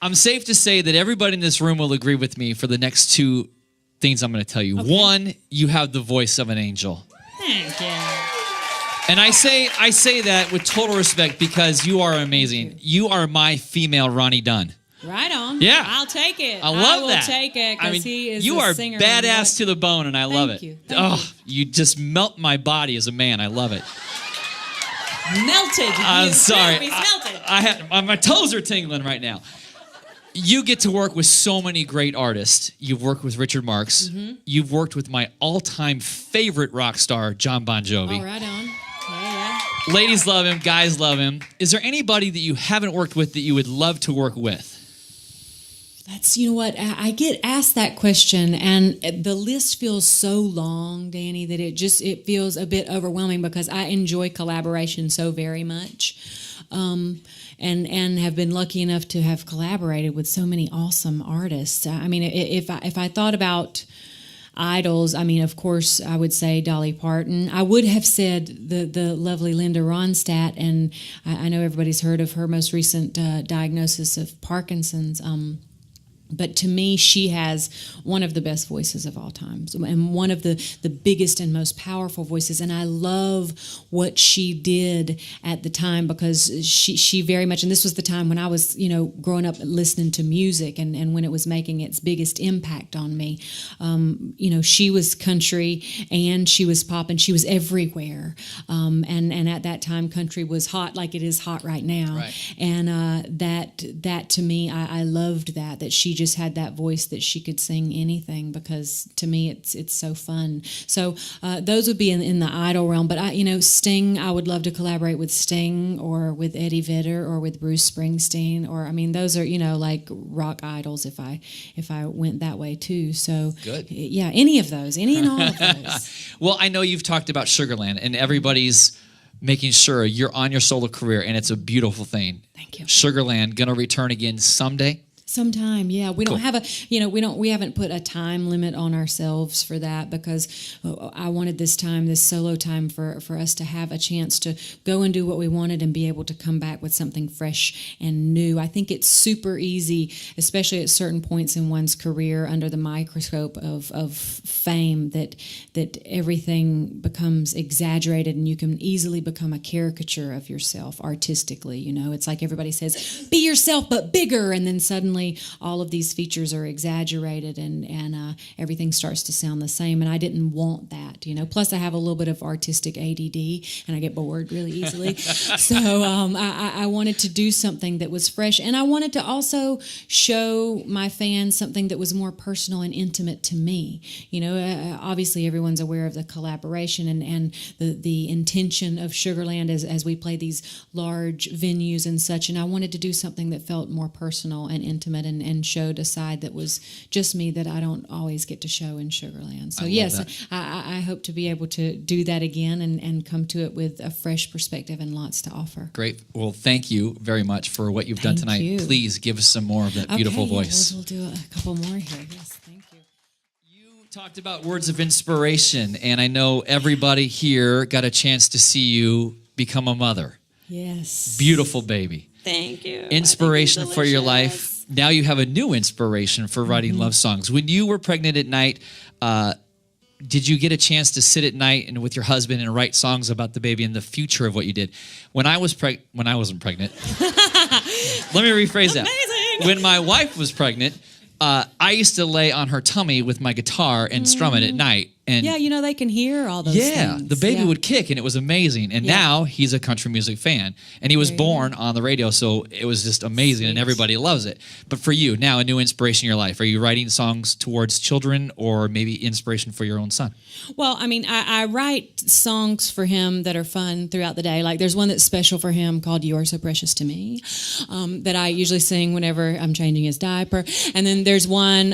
I'm safe to say that everybody in this room will agree with me for the next two things I'm going to tell you. Okay. One, you have the voice of an angel. Thank you. And I say that with total respect because you are amazing. You are my female Ronnie Dunn. Right on. Yeah. I'll take it. I love that. I will take it because he is you a are singer. badass to the bone, and I love it. Thank you just melt my body as a man. I love it. Melted. I'm sorry. He's melted. My toes are tingling right now. You get to work with so many great artists. You've worked with Richard Marx. Mm-hmm. You've worked with my all-time favorite rock star, John Bon Jovi. Oh, right on. Yeah. Ladies love him. Guys love him. Is there anybody that you haven't worked with that you would love to work with? That's, you know what, I get asked that question, and the list feels so long, Danny, that it feels a bit overwhelming because I enjoy collaboration so very much. And have been lucky enough to have collaborated with so many awesome artists. I mean, if I thought about idols, I mean, of course, I would say Dolly Parton. I would have said the lovely Linda Ronstadt, and I know everybody's heard of her most recent diagnosis of Parkinson's. But to me, she has one of the best voices of all time, and one of the biggest and most powerful voices. And I love what she did at the time because she very much, and this was the time when I was, growing up listening to music and when it was making its biggest impact on me. She was country and she was pop and she was everywhere. And at that time, country was hot like it is hot right now. Right. And that to me, I loved that she just had that voice that she could sing anything because to me it's so fun. So those would be in the idol realm. But Sting, I would love to collaborate with Sting or with Eddie Vedder or with Bruce Springsteen those are like rock idols if I went that way too. So good. Yeah, any and all of those. Well, I know you've talked about Sugarland and everybody's making sure you're on your solo career, and it's a beautiful thing. Thank you. Sugarland gonna return again someday. Sometime, yeah. We don't have we haven't put a time limit on ourselves for that because I wanted this solo time for us to have a chance to go and do what we wanted and be able to come back with something fresh and new. I think it's super easy, especially at certain points in one's career under the microscope of fame, that everything becomes exaggerated and you can easily become a caricature of yourself artistically. It's like everybody says, be yourself but bigger, and then suddenly all of these features are exaggerated and everything starts to sound the same, and I didn't want that, Plus I have a little bit of artistic ADD and I get bored really easily. So I wanted to do something that was fresh, and I wanted to also show my fans something that was more personal and intimate to me. Obviously everyone's aware of the collaboration and the intention of Sugarland as we play these large venues and such, and I wanted to do something that felt more personal and intimate and showed a side that was just me that I don't always get to show in Sugarland. So yes, I hope to be able to do that again and come to it with a fresh perspective and lots to offer. Great. Well, thank you very much for what you've done tonight. You. Please give us some more of that beautiful voice. We'll do a couple more here. Yes, thank you. You talked about words of inspiration, and I know everybody here got a chance to see you become a mother. Yes. Beautiful baby. Thank you. Inspiration for your life. Now you have a new inspiration for writing love songs. When you were pregnant at night, did you get a chance to sit at night and with your husband and write songs about the baby and the future of what you did? When I wasn't pregnant, let me rephrase that. Amazing. When my wife was pregnant, I used to lay on her tummy with my guitar and strum it at night. And they can hear all those things. The baby would kick, and it was amazing. And now he's a country music fan, and he was born on the radio, so it was just amazing, and everybody loves it. But for you, now a new inspiration in your life. Are you writing songs towards children or maybe inspiration for your own son? Well, I mean, I write songs for him that are fun throughout the day. Like there's one that's special for him called You Are So Precious to Me that I usually sing whenever I'm changing his diaper. And then there's one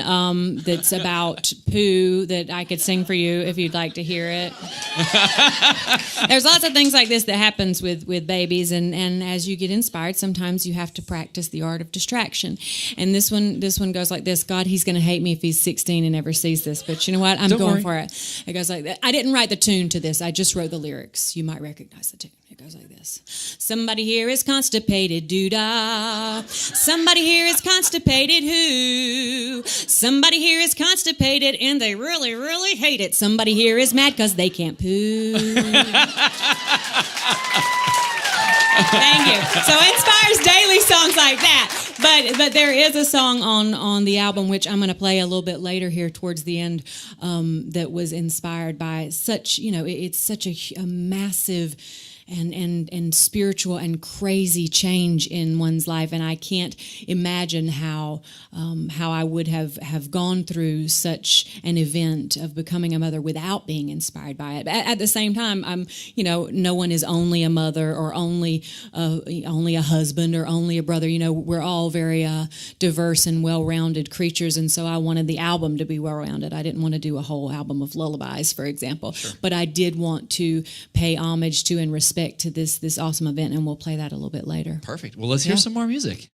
that's about poo that I could sing for you if you'd like to hear it. There's lots of things like this that happens with babies, and as you get inspired, sometimes you have to practice the art of distraction. And this one goes like this. God, he's going to hate me if he's 16 and never sees this, but you know what? I'm going for it. It goes like that. I didn't write the tune to this. I just wrote the lyrics. You might recognize the tune. It goes like this. Somebody here is constipated, doo-dah. Somebody here is constipated, who? Somebody here is constipated and they really, really hate it. Somebody here is mad because they can't poo. Thank you. So Inspires daily songs like that. But there is a song on the album, which I'm going to play a little bit later here towards the end, that was inspired by such, it's such a massive and spiritual and crazy change in one's life, and I can't imagine how I would have gone through such an event of becoming a mother without being inspired by it. At the same time, no one is only a mother or only a husband or only a brother. We're all very diverse and well-rounded creatures, and so I wanted the album to be well-rounded. I didn't want to do a whole album of lullabies, for example, but I did want to pay homage to and respect to this awesome event, and we'll play that a little bit later. Perfect. Well, let's hear some more music.